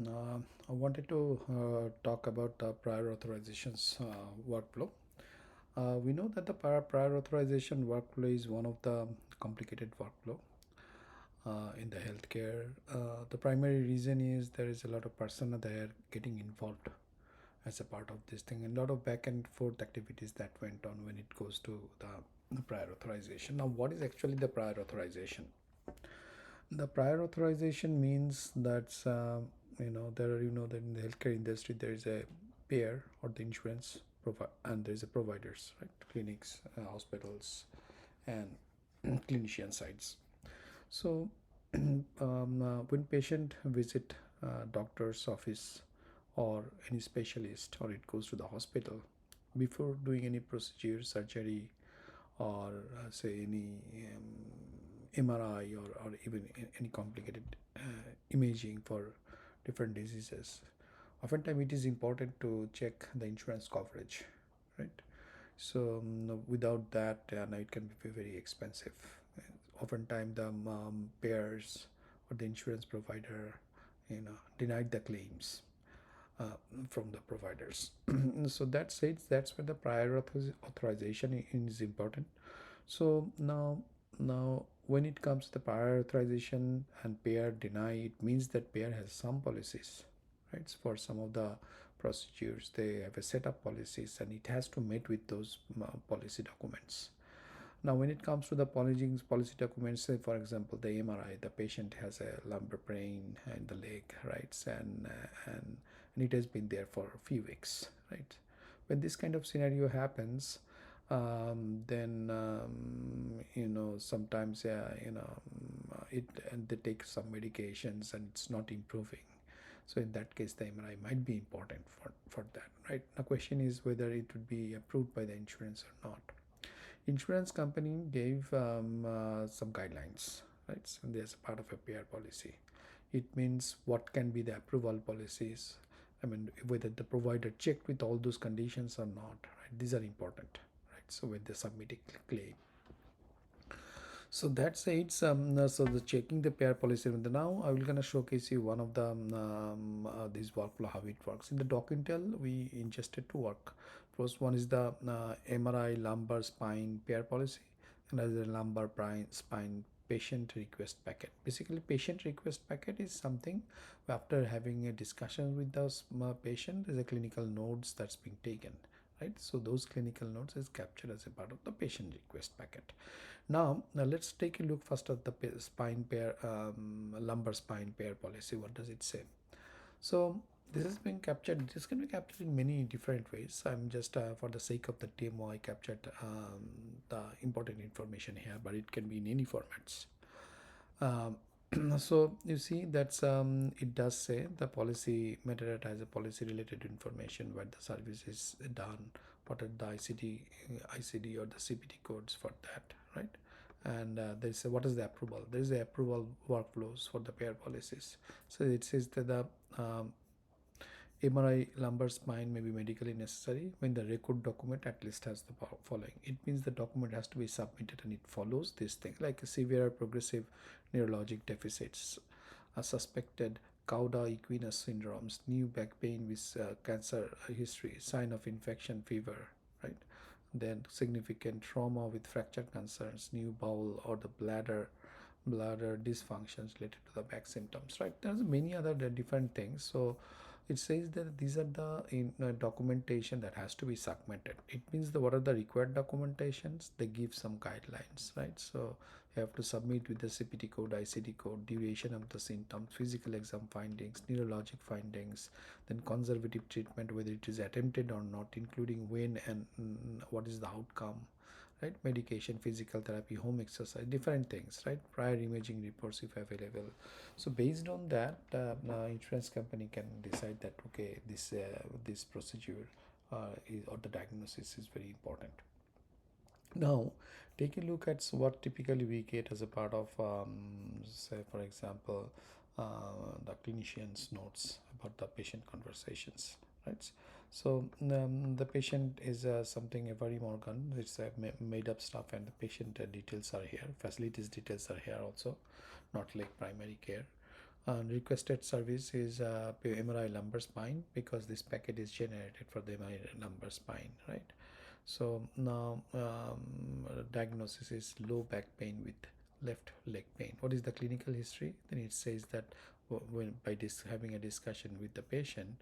I wanted to talk about the prior authorizations workflow. We know that the prior authorization workflow is one of the complicated workflow in the healthcare. The primary reason is there is a lot of personnel there getting involved as a part of this thing, and a lot of back and forth activities that went on when it goes to the prior authorization. Now, what is actually the prior authorization? The prior authorization means that there are that in the healthcare industry there is a payer or the insurance and there is a providers, right? Clinics, hospitals, and clinician sites. So when patient visit doctor's office or any specialist or it goes to the hospital, before doing any procedure, surgery, or say any MRI or even any complicated imaging for different diseases. Oftentimes, it is important to check the insurance coverage, right? So without that, now it can be very expensive. Oftentimes, the payers or the insurance provider, denied the claims uh, from the providers. So that says that's where the prior authorization is important. So now when it comes to the prior authorization and payer deny, it means that payer has some policies, right? For some of the procedures, they have a set of policies and it has to meet with those policy documents. Now, when it comes to the policy documents, say for example, the MRI, the patient has a lumbar pain in the leg, right? And it has been there for a few weeks, right? When this kind of scenario happens, then sometimes it and they take some medications and it's not improving. So in that case, the MRI might be important for that, right? The question is whether it would be approved by the insurance or not. Insurance company gave some guidelines, right? So there's a part of a payer policy. It means what can be the approval policies. I mean, whether the provider checked with all those conditions or not, right? These are important, right? So when they submit a claim, so that's it. So the checking the pair policy. Now I will gonna showcase you one of the this workflow how it works. In the DocIntel, we ingested to work. First one is the MRI lumbar spine pair policy, and another lumbar spine patient request packet. Basically, patient request packet is something after having a discussion with the patient, there's a clinical notes that's being taken, right? So those clinical notes is captured as a part of the patient request packet. Now let's take a look first at the spine pair, lumbar spine pair policy. What does it say? So this has been captured. This can be captured in many different ways. I'm just for the sake of the demo, I captured the important information here, but it can be in any formats. Um, so you see that's it does say the policy metadata has a policy related information where the service is done, what are the ICD or the CPT codes for that, right? And there's what is the approval? There's the approval workflows for the pair policies. So it says that the MRI lumbar spine may be medically necessary when the record document at least has the following. It means the document has to be submitted and it follows this thing like a severe progressive neurologic deficits, a suspected cauda equina syndromes, new back pain with cancer history, sign of infection, fever, right? Then significant trauma with fracture concerns, new bowel or the bladder dysfunctions related to the back symptoms, right? There's many other different things. So it says that these are the documentation that has to be submitted. It means the what are the required documentations, they give some guidelines, right? So you have to submit with the CPT code, ICD code, duration of the symptoms, physical exam findings, neurologic findings, then conservative treatment, whether it is attempted or not, including when and what is the outcome, right? Medication, physical therapy, home exercise, different things, right? Prior imaging reports if available. So based on that, insurance company can decide that okay, this procedure or the diagnosis is very important. Now take a look at what typically we get as a part of say for example the clinician's notes about the patient conversations, right? So the patient is something every Morgan, it's made up stuff, and the patient details are here, facilities details are here also, not like primary care. Requested service is MRI lumbar spine, because this packet is generated for the MRI lumbar spine, right? So now diagnosis is low back pain with left leg pain. What is the clinical history? Then it says that when by this having a discussion with the patient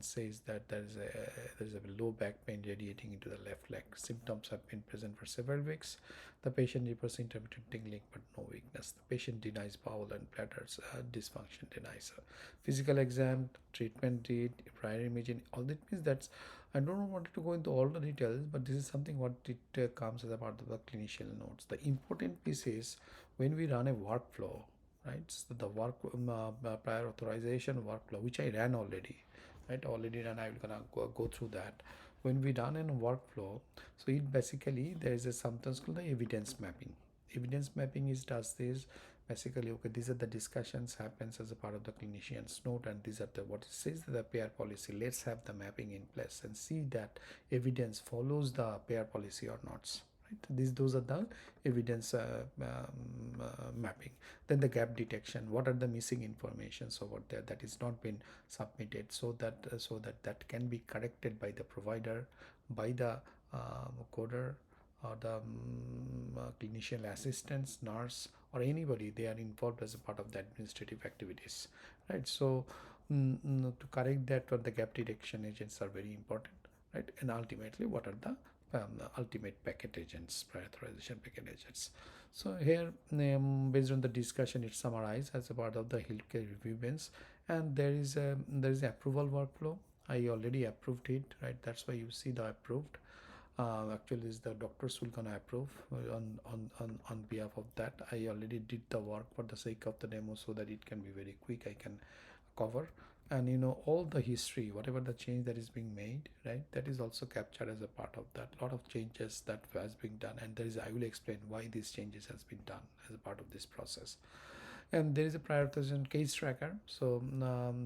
says that there is a low back pain radiating into the left leg. Symptoms have been present for several weeks. The patient reports intermittent tingling but no weakness. The patient denies bowel and bladders dysfunction, denies physical exam, treatment date, prior imaging. All that means that's, I don't want to go into all the details, but this is something what it comes as a part of the clinician notes. The important piece is when we run a workflow, right? So the prior authorization workflow, which I ran already, right? Already ran. I'm gonna go through that. When we run in a workflow, so it basically there is a something called the evidence mapping. Evidence mapping is does this basically, okay, these are the discussions happens as a part of the clinician's note, and these are the what it says the pair policy. Let's have the mapping in place and see that evidence follows the pair policy or not, right? Those are the evidence mapping. Then the gap detection, what are the missing informations over there that is not been submitted, so that can be corrected by the provider, by the coder, or the clinician assistants, nurse, or anybody they are involved as a part of the administrative activities, right? So to correct that, or the gap detection agents are very important, right? And ultimately, what are the ultimate packet agents, prior authorization packet agents? So here, based on the discussion, it's summarized as a part of the healthcare review bench, and there is approval workflow. I already approved it, right? That's why you see the approved. Actually is the doctors will gonna approve on behalf of that. I already did the work for the sake of the demo, so that it can be very quick, I can cover. And all the history, whatever the change that is being made, right, that is also captured as a part of that. Lot of changes that has been done, and there is, I will explain why these changes has been done as a part of this process. And there is a prior authorization case tracker. So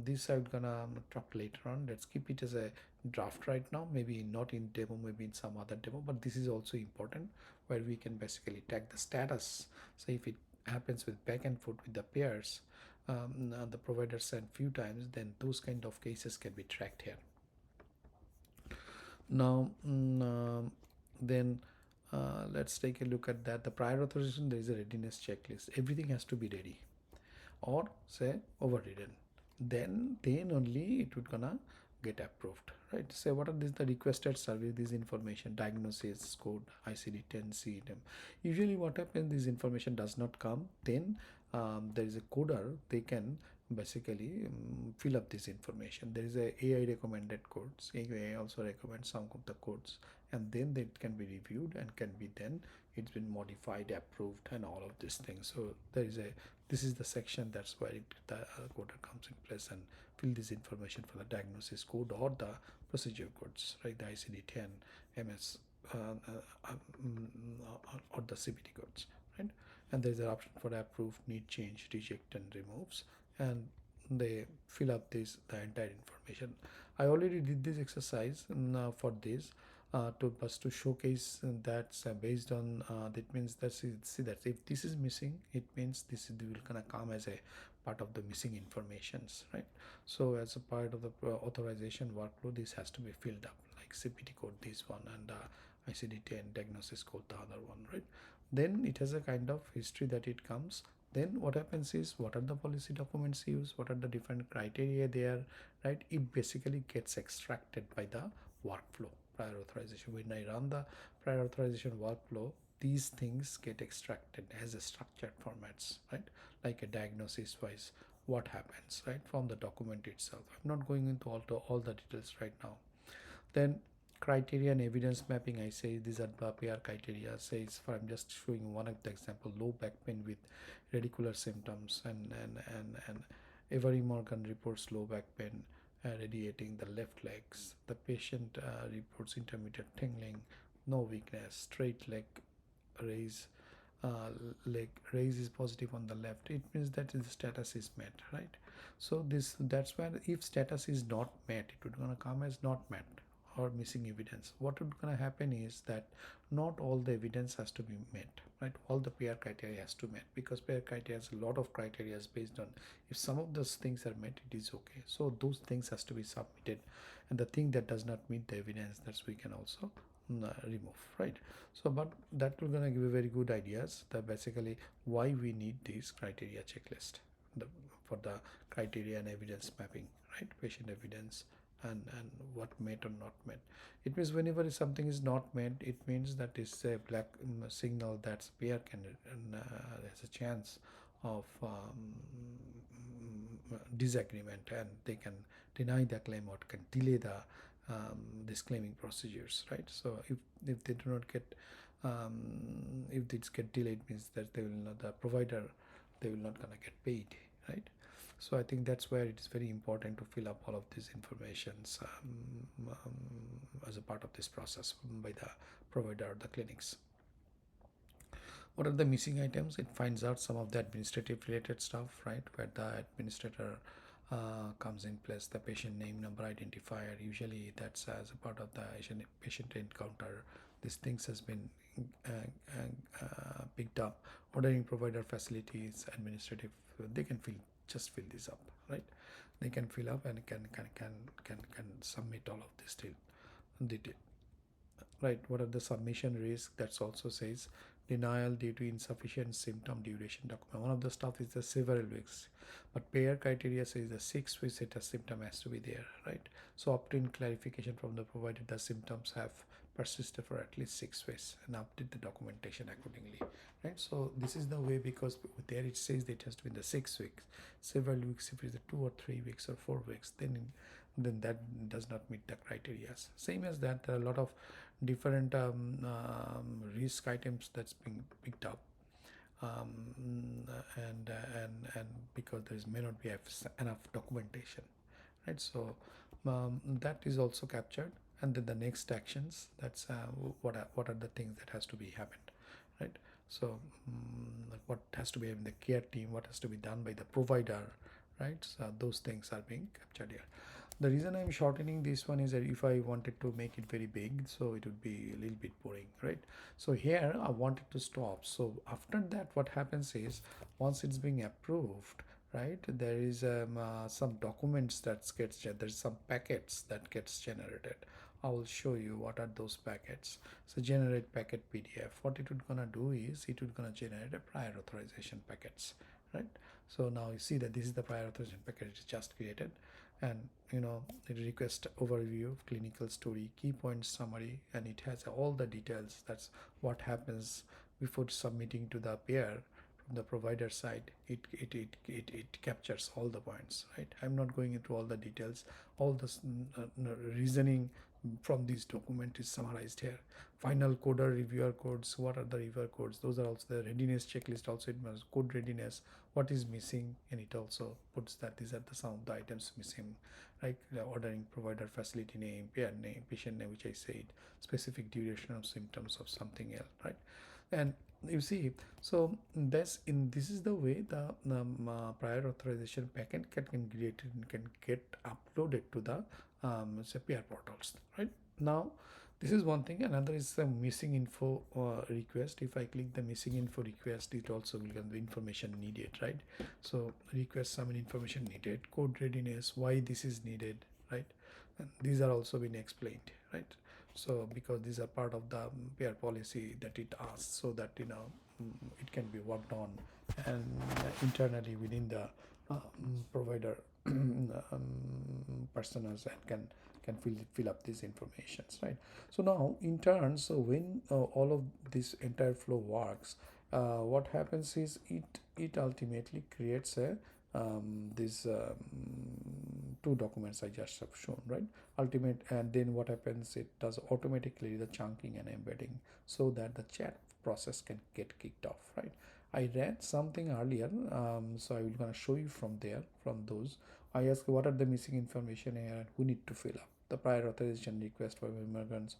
this I'm gonna talk later on. Let's keep it as a draft right now, maybe not in demo, maybe in some other demo, but this is also important, where we can basically tag the status. So if it happens with back and forth with the pairs, the provider sent few times, then those kind of cases can be tracked here. Now then let's take a look at that. The prior authorization, there is a readiness checklist. Everything has to be ready, or say overridden, then only it would gonna get approved, right? Say what are these the requested service, this information, diagnosis code, ICD-10, CEM. Usually what happens, this information does not come, then there is a coder, they can basically fill up this information. There is a AI recommended codes, AI also recommends some of the codes, and then it can be reviewed and can be then it's been modified, approved, and all of these things. So there is a, this is the section that's where the coder comes in place and fill this information for the diagnosis code or the procedure codes, right? The ICD-10, MS, or the CPT codes, right? And there's an option for approve, need change, reject, and removes, and they fill up this the entire information. I already did this exercise for this to showcase that's based on that means that see that if this is missing, it means this is will gonna come as a part of the missing informations, right? So as a part of the authorization workflow, this has to be filled up, like CPT code this one, and ICD-10 diagnosis code the other one, right? Then it has a kind of history that it comes. Then what happens is, what are the policy documents used, what are the different criteria there, right? It basically gets extracted by the workflow prior authorization. When I run the prior authorization workflow, these things get extracted as a structured formats, right? Like a diagnosis wise, what happens, right, from the document itself. I'm not going into all the details right now. Then criteria and evidence mapping, I say these are the PR criteria. Says for, I'm just showing one of the example, low back pain with radicular symptoms, and every Morgan reports low back pain radiating the left legs. The patient reports intermittent tingling, no weakness, straight raise leg raise is positive on the left. It means that the status is met, right? So that's where if status is not met, it would gonna come as not met or missing evidence, what would gonna happen is that not all the evidence has to be met, right? All the pair criteria has to met, because pair criteria has a lot of criteria based on, if some of those things are met, it is okay. So those things has to be submitted, and the thing that does not meet the evidence, that's we can also remove, right? So but that will gonna give a very good ideas that basically why we need this criteria checklist, the, for the criteria and evidence mapping, right? Patient evidence and what met or not met. It means whenever something is not met, it means that it's a black signal that pair can has a chance of disagreement, and they can deny the claim or can delay the this claiming procedures, right? So if they do not get if this get delayed, means that they will not, the provider, they will not gonna get paid, right? So I think that's where it is very important to fill up all of these informations as a part of this process by the provider or the clinics. What are the missing items? It finds out some of the administrative related stuff, right, where the administrator comes in place, the patient name, number, identifier. Usually that's as a part of the patient encounter. These things has been picked up. Ordering provider facilities, administrative, they can fill this up, right? They can fill up and can submit all of this detail, right? What are the submission risks? That's also says denial due to insufficient symptom duration document. One of the stuff is the several weeks, but payer criteria says the 6 weeks it a symptom has to be there, right? So obtain clarification from the provider the symptoms have persisted for at least 6 weeks and update the documentation accordingly, right? So this is the way, because there it says that it has to be in the 6 weeks. Several weeks, if it's the 2 or 3 weeks or 4 weeks, then that does not meet the criteria. Same as that, there are a lot of different risk items that's being picked up, and because there may not be enough documentation, right? So that is also captured, and then the next actions, that's what are the things that has to be happened, right? So what has to be in the care team, what has to be done by the provider, right? So those things are being captured here. The reason I'm shortening this one is that if I wanted to make it very big, so it would be a little bit boring, right? So here I wanted to stop. So after that, what happens is, once it's being approved, right, there is some documents that gets, there's some packets that gets generated. I will show you what are those packets. So generate packet PDF. What it would gonna do is it would gonna generate a prior authorization packets, right? So now you see that this is the prior authorization packet it is just created, and it requests overview of clinical story, key points summary, and it has all the details. That's what happens before submitting to the payer from the provider side. It captures all the points, right? I'm not going into all the details. All the reasoning from this document is summarized here. Final coder, reviewer codes, what are the reviewer codes, those are also the readiness checklist. Also it must code readiness, what is missing, and it also puts that these are the some of the items missing, like the ordering provider facility name, pair name, patient name, which I said, specific duration of symptoms of something else, right? And you see, so this is the way the prior authorization packet can created and can get uploaded to the say peer portals, right? Now this is one thing. Another is the missing info request. If I click the missing info request, it also will get the information needed, right? So request some information needed, code readiness, why this is needed, right? And these are also been explained, right? So because these are part of the pair policy that it asks, so that it can be worked on and internally within the provider personas, and can fill up these informations, right? So now in turn, so when all of this entire flow works, what happens is it ultimately creates a this two documents I just have shown, right? Ultimate, and then what happens, it does automatically the chunking and embedding, so that the chat process can get kicked off, right? I read something earlier, so I will gonna show you from there, from those. I ask what are the missing information here and who need to fill up the prior authorization request for immigrants.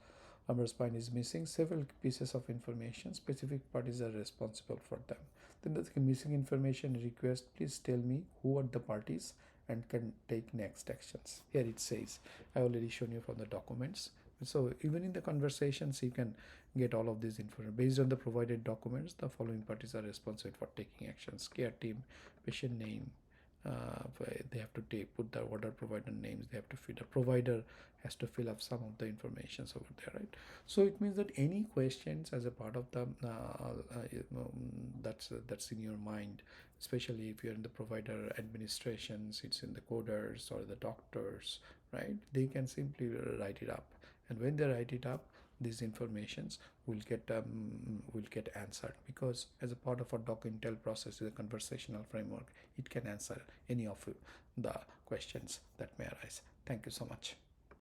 Spine is missing several pieces of information. Specific parties are responsible for them. Then the missing information request. Please tell me who are the parties and can take next actions. Here it says, I already shown you from the documents. So even in the conversations, you can get all of this information. Based on the provided documents, the following parties are responsible for taking actions: care team, patient name. They have to put the order provider names. They have to fill. The provider has to fill up some of the informations over there, right? So it means that any questions as a part of the that's in your mind, especially if you're in the provider administrations, it's in the coders or the doctors, right? They can simply write it up, and when they write it up, these informations will get answered, because as a part of our DocIntel process is a conversational framework. It can answer any of the questions that may arise. Thank you so much.